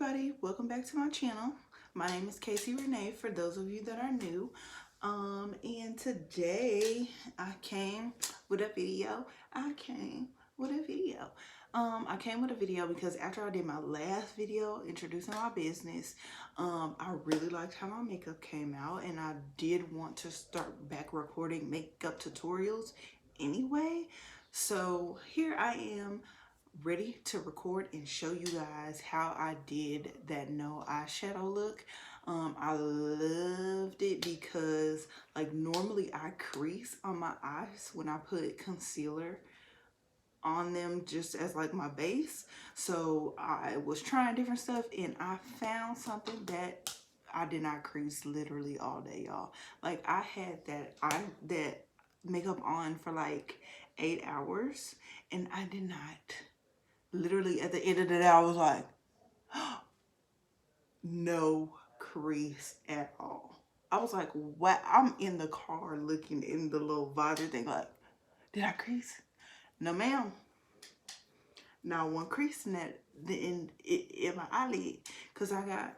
everybody, welcome back to my channel. My name is Casey Renee for those of you that are new. And today I came with a video. I came with a video because after I did my last video introducing my business, I really liked how my makeup came out, and I did want to start back recording makeup tutorials anyway. So here I am, ready to record and show you guys how I did that no eyeshadow look. I loved it because like normally I crease on my eyes when I put concealer on them just as like my base. So I was trying different stuff and I found something that I did not crease literally all day, y'all. Like I had that makeup on for like 8 hours and I did not. Literally at the end of the day, I was like, no crease at all. I was like, what? I'm in the car looking in the little visor thing like, did I crease? No, ma'am. Not one crease in my eyelid. Because I got,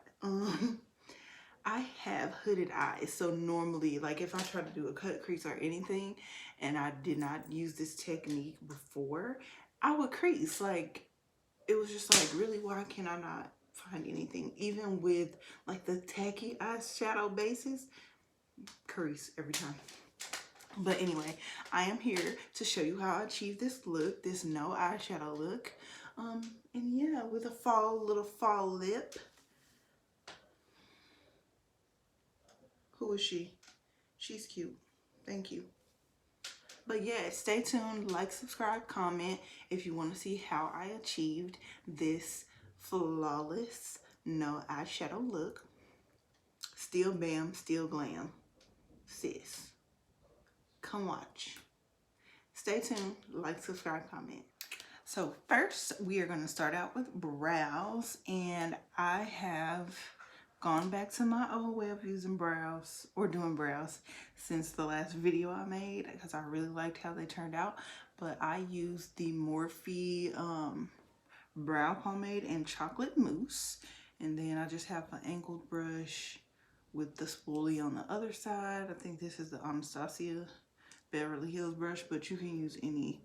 I have hooded eyes. So normally, like if I try to do a cut crease or anything, and I did not use this technique before, I would crease. Like, it was just like, really, why can I not find anything? Even with like the tacky eyeshadow bases, crease every time. But anyway, I am here to show you how I achieved this look, this no eyeshadow look. And yeah, with a little fall lip. Who is she? She's cute. Thank you. But yeah, stay tuned, like, subscribe, comment if you want to see how I achieved this flawless no eyeshadow look. Still bam, still glam. Sis, come watch. Stay tuned, like, subscribe, comment. So first we are going to start out with brows, and I have gone back to my old way of using brows or doing brows since the last video I made because I really liked how they turned out. But I used the Morphe brow pomade and chocolate mousse, and then I just have an angled brush with the spoolie on the other side. I think this is the Anastasia Beverly Hills brush, but you can use any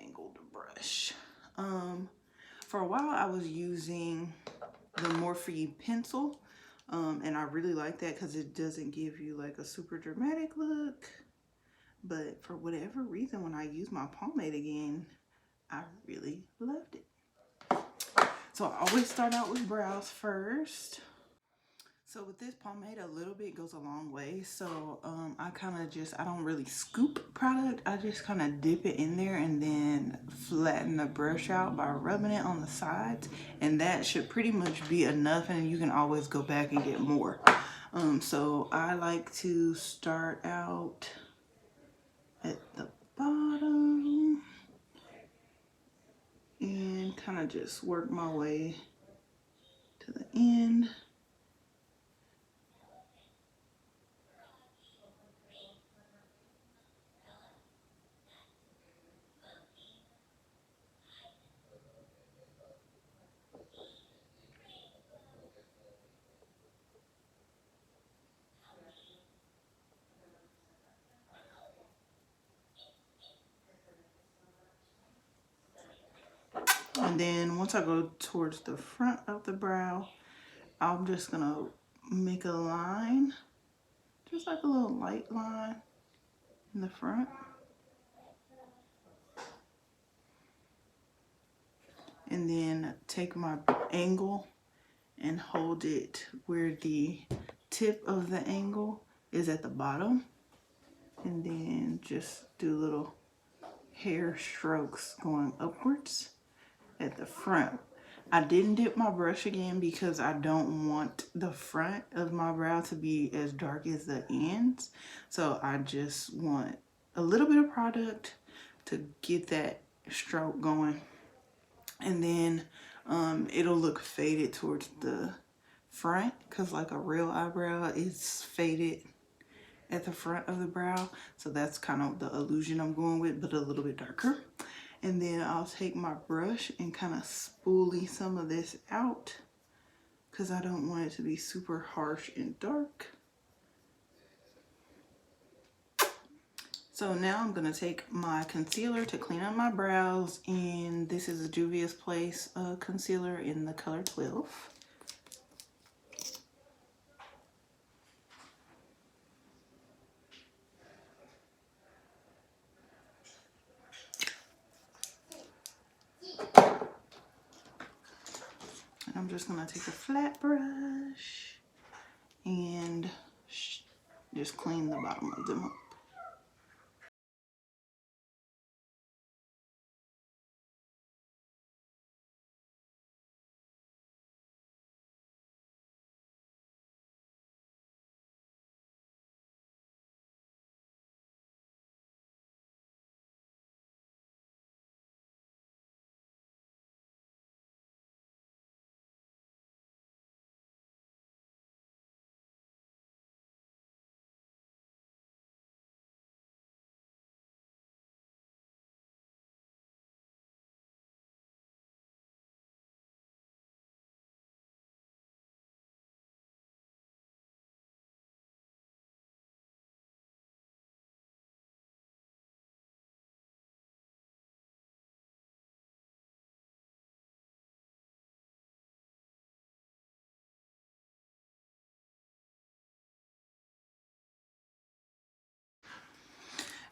angled brush. For a while I was using the Morphe pencil, and I really like that because it doesn't give you like a super dramatic look. But for whatever reason, when I use my pomade again, I really loved it. So I always start out with brows first. So with this pomade, a little bit goes a long way. So I don't really scoop product. I just kind of dip it in there and then flatten the brush out by rubbing it on the sides. And that should pretty much be enough, and you can always go back and get more. So I like to start out at the bottom and kind of just work my way to the end. And then once I go towards the front of the brow, I'm just gonna make a line, just like a little light line in the front. And then take my angle and hold it where the tip of the angle is at the bottom. And then just do little hair strokes going upwards at the front. I didn't dip my brush again because I don't want the front of my brow to be as dark as the ends. So I just want a little bit of product to get that stroke going. And then it'll look faded towards the front because like a real eyebrow is faded at the front of the brow. So that's kind of the illusion I'm going with, but a little bit darker. And then I'll take my brush and kind of spoolie some of this out because I don't want it to be super harsh and dark. So now I'm going to take my concealer to clean up my brows, and this is a Juvia's Place concealer in the color 12. And I'm just going to take a flat brush and just clean the bottom of them up.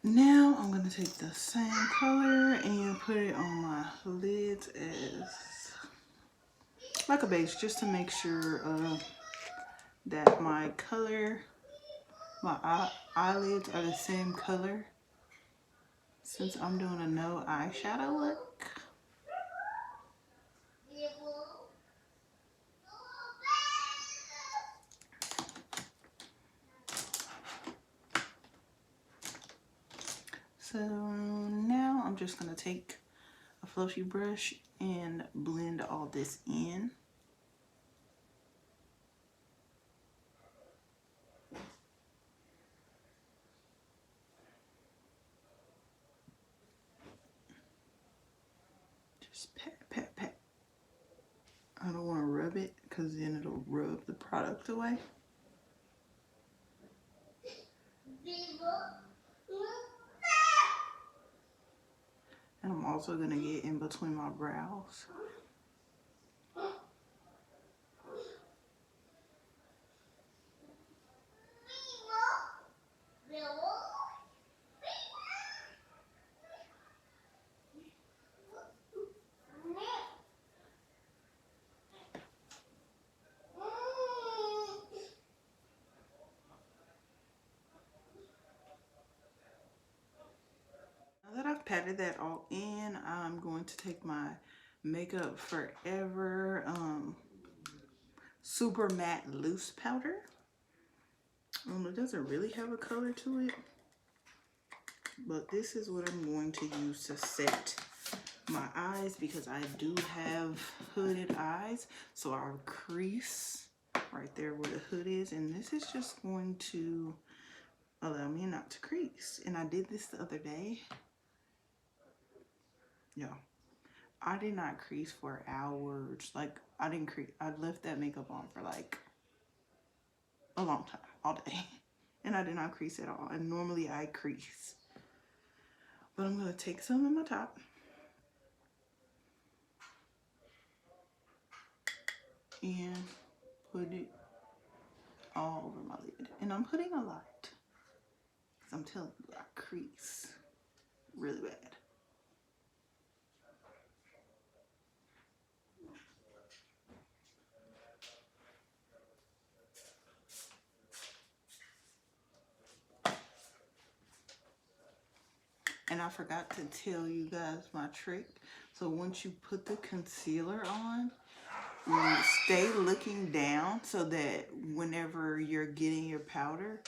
Now I'm going to take the same color and put it on my lids as like a base, just to make sure that my color, my eyelids are the same color, since I'm doing a no eyeshadow look. So now I'm just going to take a fluffy brush and blend all this in. Just pat, pat, pat. I don't want to rub it because then it'll rub the product away. And I'm also going to get in between my brows. Now that I've patted that all in, I'm going to take my Makeup Forever Super Matte Loose Powder. It doesn't really have a color to it, but this is what I'm going to use to set my eyes, because I do have hooded eyes, so I'll crease right there where the hood is, and this is just going to allow me not to crease. And I did this the other day. Yeah, I did not crease for hours. Like, I didn't crease. I left that makeup on for like a long time, all day, and I did not crease at all. And normally I crease, but I'm gonna take some in my top and put it all over my lid. And I'm putting a lot, because I'm telling you, I crease really bad. And I forgot to tell you guys my trick. So once you put the concealer on, stay looking down so that whenever you're getting your powder,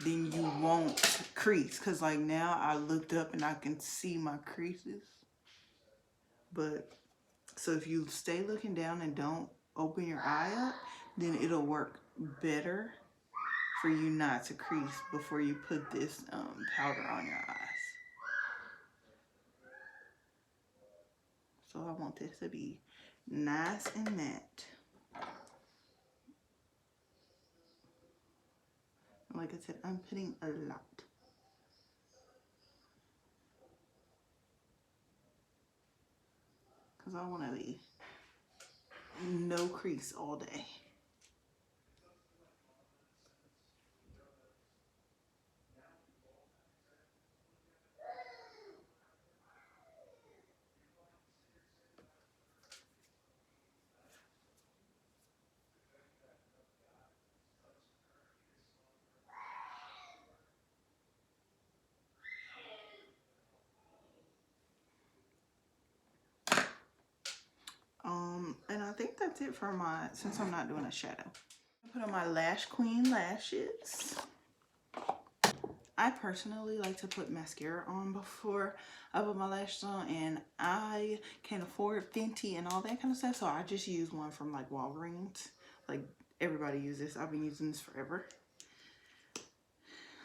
then you won't crease. Because like now I looked up and I can see my creases. But so if you stay looking down and don't open your eye up, then it'll work better for you not to crease before you put this powder on your eyes. So I want this to be nice and matte. like I said, I'm putting a lot. Because I want to be no crease all day. And I think that's it for my, since I'm not doing a shadow. I put on my Lash Queen lashes. I personally like to put mascara on before I put my lashes on, and I can't afford Fenty and all that kind of stuff, so I just use one from like Walgreens. Like everybody uses this. I've been using this forever.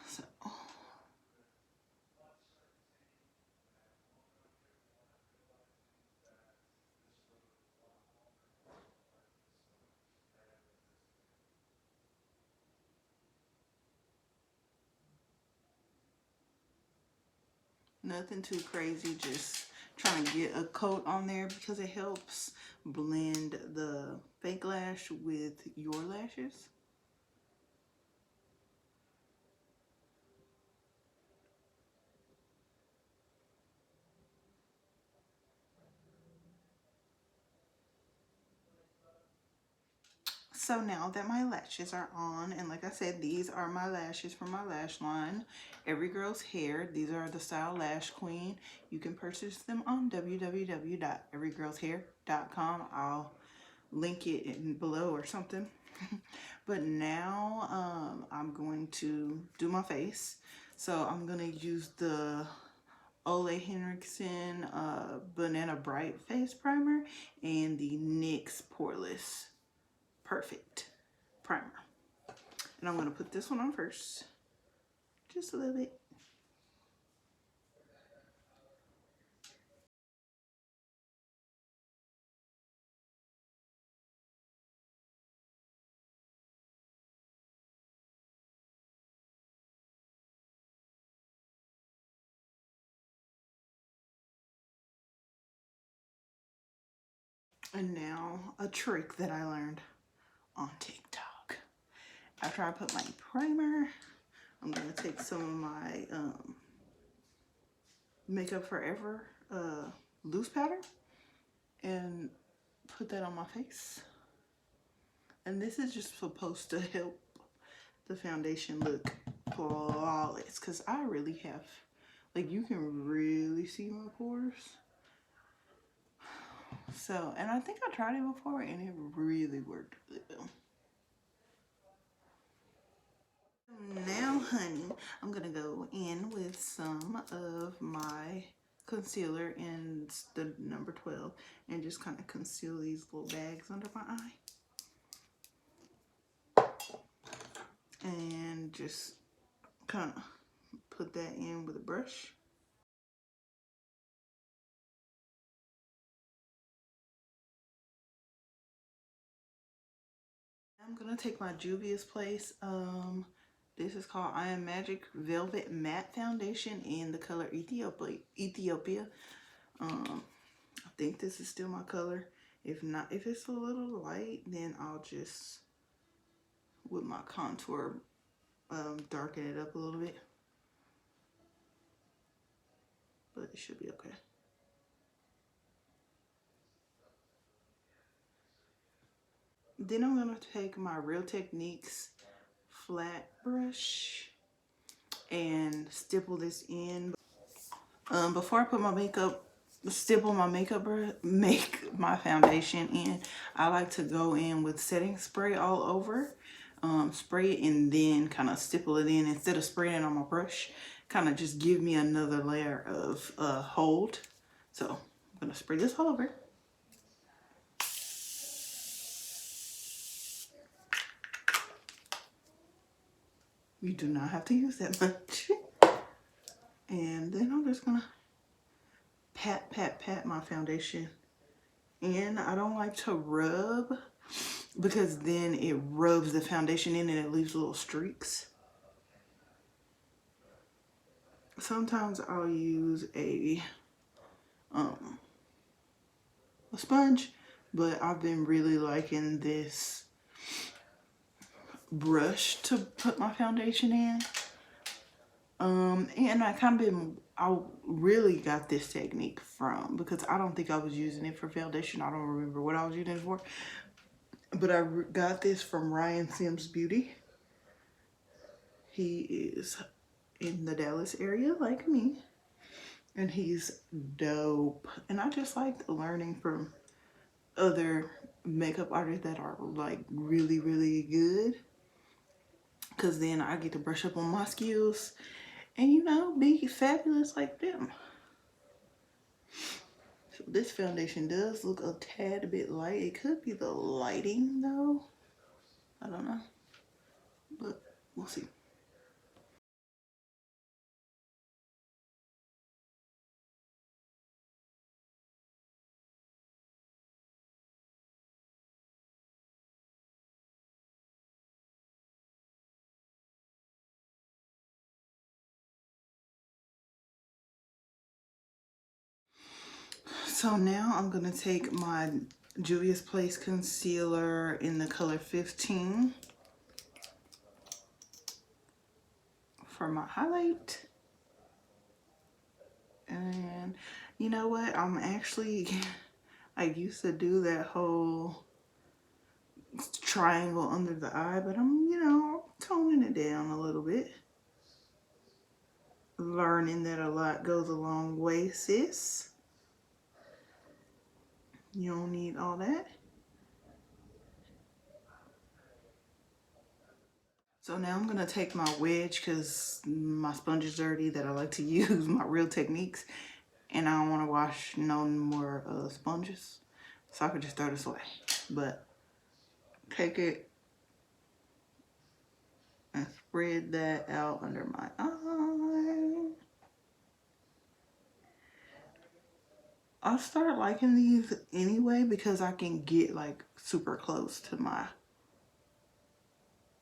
So nothing too crazy, just trying to get a coat on there because it helps blend the fake lash with your lashes. So now that my lashes are on, and like I said, these are my lashes from my lash line, Every Girl's Hair. These are the Style Lash Queen. You can purchase them on www.everygirlshair.com. I'll link it in below or something. But now I'm going to do my face. So I'm going to use the Ole Henriksen Banana Bright Face Primer and the NYX Poreless Perfect Primer. And I'm going to put this one on first. Just a little bit. And now a trick that I learned on TikTok. After I put my primer, I'm going to take some of my Makeup Forever loose powder and put that on my face. And this is just supposed to help the foundation look flawless, because I really have, like, you can really see my pores. So, and I think I tried it before and it really worked really well. Now, honey, I'm gonna go in with some of my concealer in the number 12 and just kind of conceal these little bags under my eye. And just kind of put that in with a brush. I'm gonna take my Juvia's Place. This is called I Am Magic Velvet Matte Foundation in the color Ethiopia. I think this is still my color. If not, if it's a little light, then I'll just, with my contour, darken it up a little bit. But it should be okay. Then I'm gonna take my Real Techniques flat brush and stipple this in. Before I put my stipple my makeup brush, make my foundation in, I like to go in with setting spray all over. Spray it and then kind of stipple it in instead of spraying it on my brush. Kind of just give me another layer of hold. So I'm gonna spray this all over. You do not have to use that much. And then I'm just gonna pat my foundation in. I don't like to rub because then it rubs the foundation in and it leaves little streaks. Sometimes I'll use a sponge, but I've been really liking this brush to put my foundation in. And I really got this technique from, because I don't think I was using it for foundation. I don't remember what I was using it for, but I got this from Ryan Sims Beauty. He is in the Dallas area like me, and he's dope. And I just like learning from other makeup artists that are like really, really good, because then I get to brush up on my skills and, you know, be fabulous like them. So this foundation does look a tad bit light. It could be the lighting though. I don't know, but we'll see. So now I'm gonna take my Juvia's Place concealer in the color 15 for my highlight. And you know what? I used to do that whole triangle under the eye, but I'm, you know, toning it down a little bit. Learning that a lot goes a long way, sis. You don't need all that. So now I'm gonna take my wedge, because my sponge is dirty, that I like to use my Real Techniques, and I don't want to wash no more sponges, so I could just throw this away. But take it and spread that out under my eye. I start liking these anyway because I can get like super close to my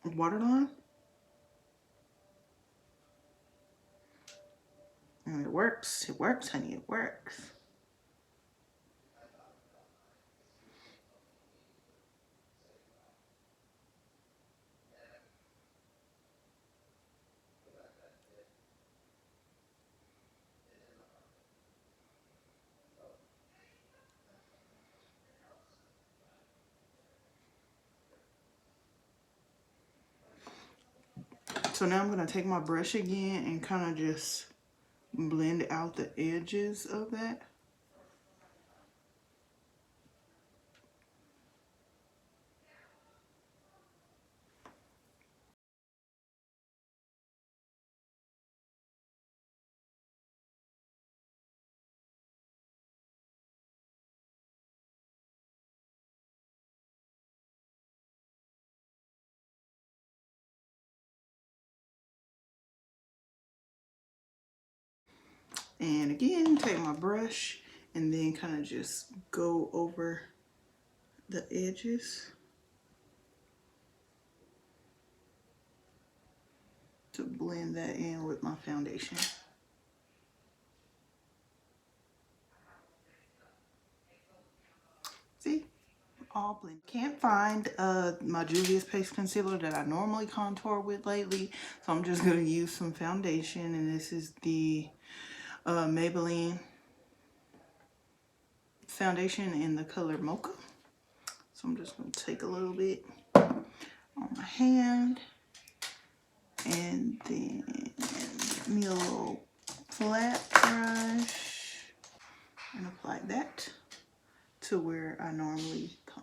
waterline. And it works, honey, it works. So now I'm gonna take my brush again and kind of just blend out the edges of that. And again, take my brush and then kind of just go over the edges to blend that in with my foundation. See? All blend. Can't find my Juvia's Place concealer that I normally contour with lately, so I'm just going to use some foundation, and this is the Maybelline foundation in the color Mocha. So I'm just going to take a little bit on my hand, and then get me a little flat brush and apply that to where I normally contour.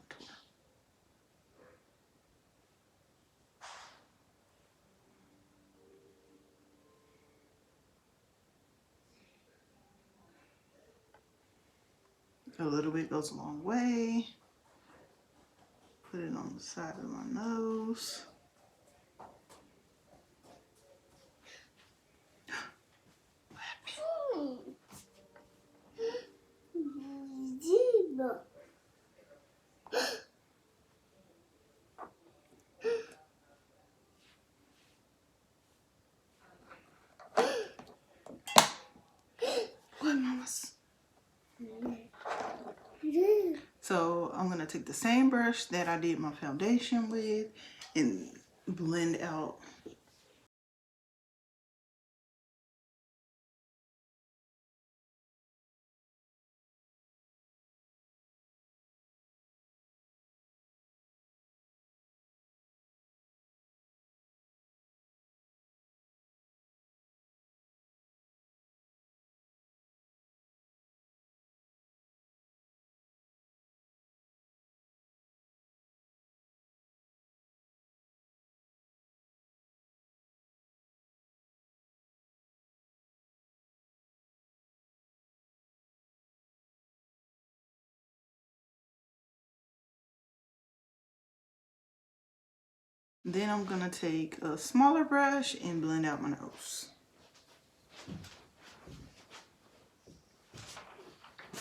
A little bit goes a long way. Put it on the side of my nose. So I'm gonna take the same brush that I did my foundation with and blend out. Then I'm gonna take a smaller brush and blend out my nose.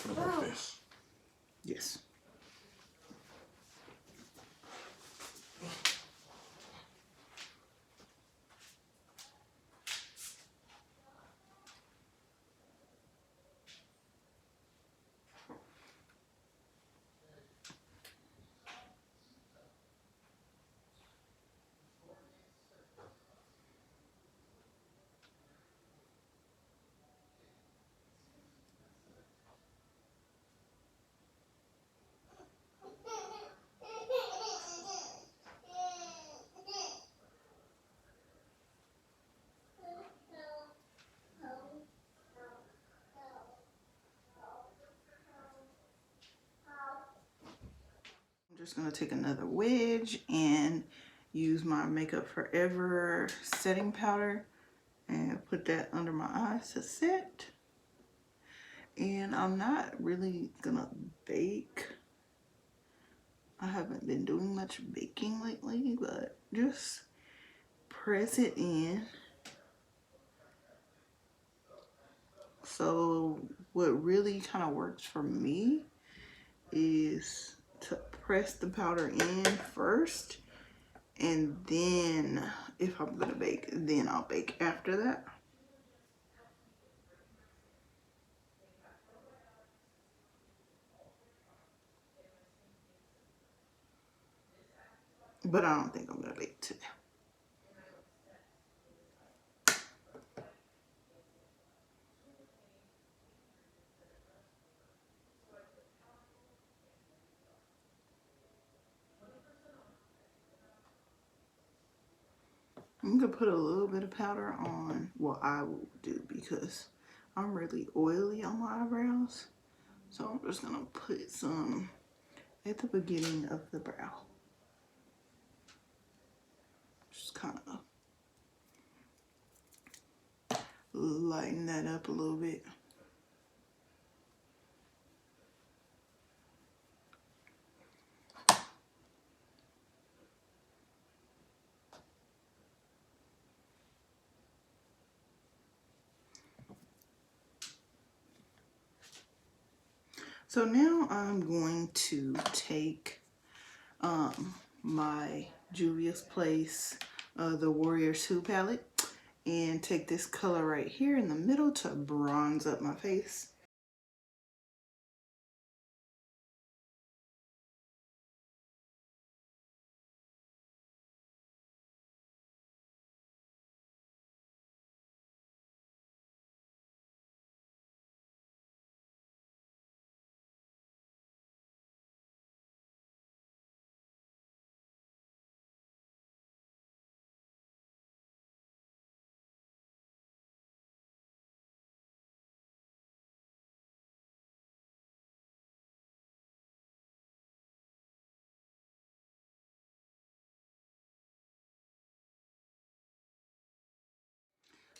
What about this? Yes. I'm just gonna take another wedge and use my Makeup Forever setting powder and put that under my eyes to set. And I'm not really gonna bake. I haven't been doing much baking lately, but just press it in. So what really kind of works for me is to press the powder in first, and then if I'm gonna bake, then I'll bake after that. But I don't think I'm gonna bake today. I'm gonna put a little bit of powder on. Well, I will do because I'm really oily on my eyebrows. So I'm just gonna put some at the beginning of the brow. Just kind of lighten that up a little bit. So now I'm going to take my Juvia's Place, the Warrior 2 palette, and take this color right here in the middle to bronze up my face.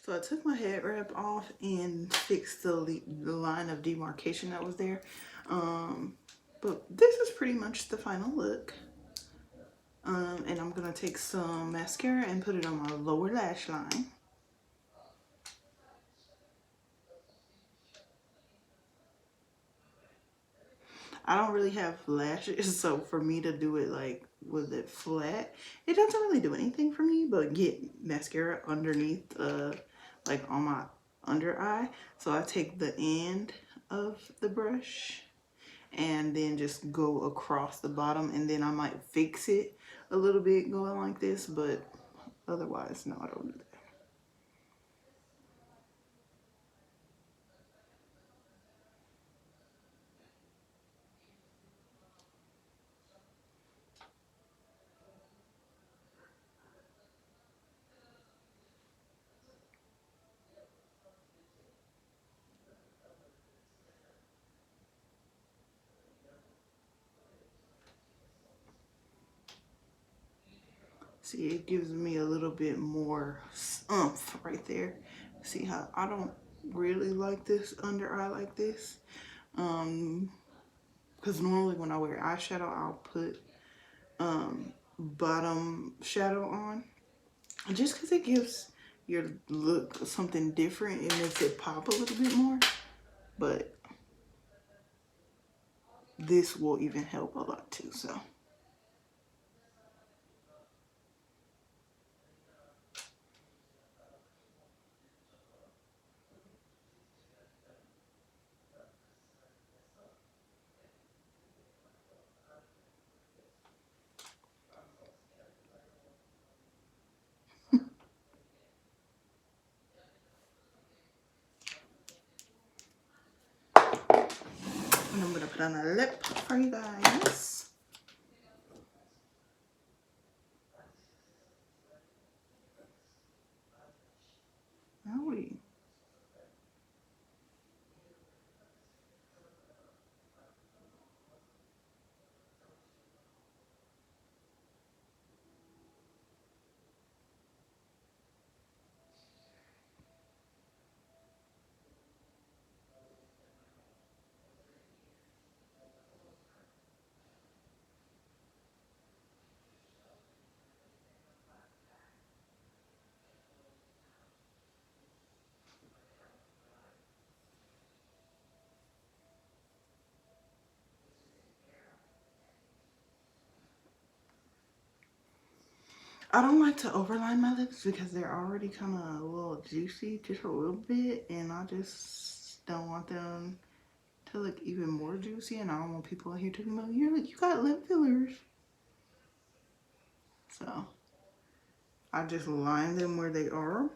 So I took my head wrap off and fixed the line of demarcation that was there. But this is pretty much the final look. And I'm gonna take some mascara and put it on my lower lash line. I don't really have lashes, so for me to do it like with it flat, it doesn't really do anything for me, but get mascara underneath, like on my under eye. So I take the end of the brush and then just go across the bottom, and then I might fix it a little bit going like this, but otherwise, no, I don't do that. See, it gives me a little bit more oomph right there. See how I don't really like this under eye like this. Because normally when I wear eyeshadow, I'll put bottom shadow on. Just because it gives your look something different. It makes it pop a little bit more. But this will even help a lot too, so. And I'm gonna put on a lip for you guys. Howdy. I don't like to overline my lips because they're already kind of a little juicy, just a little bit, and I just don't want them to look even more juicy, and I don't want people in here talking about, you're like, you got lip fillers. So I just line them where they are.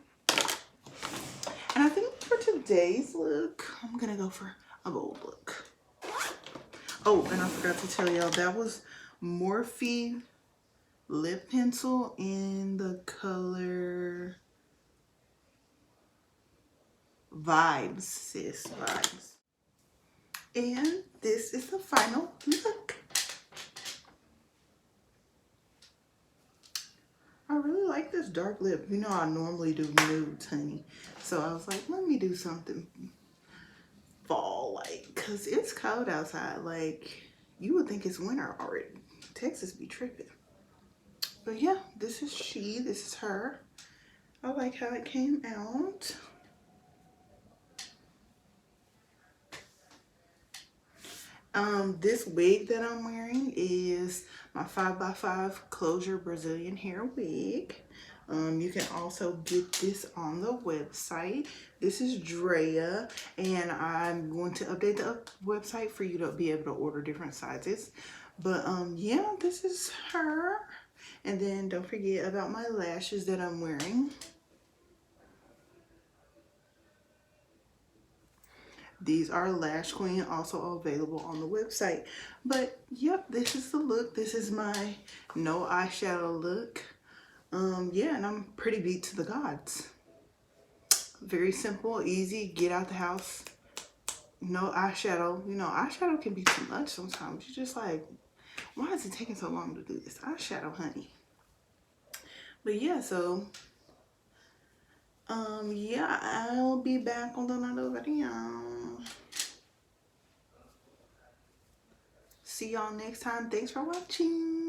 And I think for today's look, I'm gonna go for a bold look. Oh, and I forgot to tell y'all, that was Morphe lip pencil in the color Vibes, sis, Vibes. And this is the final look. I really like this dark lip. You know, I normally do nudes, honey. So I was like, let me do something fall-like, because it's cold outside. Like, you would think it's winter already. Texas be tripping. But yeah, this is she. This is her. I like how it came out. This wig that I'm wearing is my 5x5 closure Brazilian hair wig. You can also get this on the website. This is Drea, and I'm going to update the website for you to be able to order different sizes. But yeah, this is her. And then don't forget about my lashes that I'm wearing. These are Lash Queen, also available on the website. But yep, this is the look. This is my no eyeshadow look. Yeah, and I'm pretty beat to the gods. Very simple, easy, get out the house. No eyeshadow. You know, eyeshadow can be too much sometimes. You're just like, why is it taking so long to do this eyeshadow, honey? But yeah, so yeah, I'll be back on another video. See y'all next time. Thanks for watching.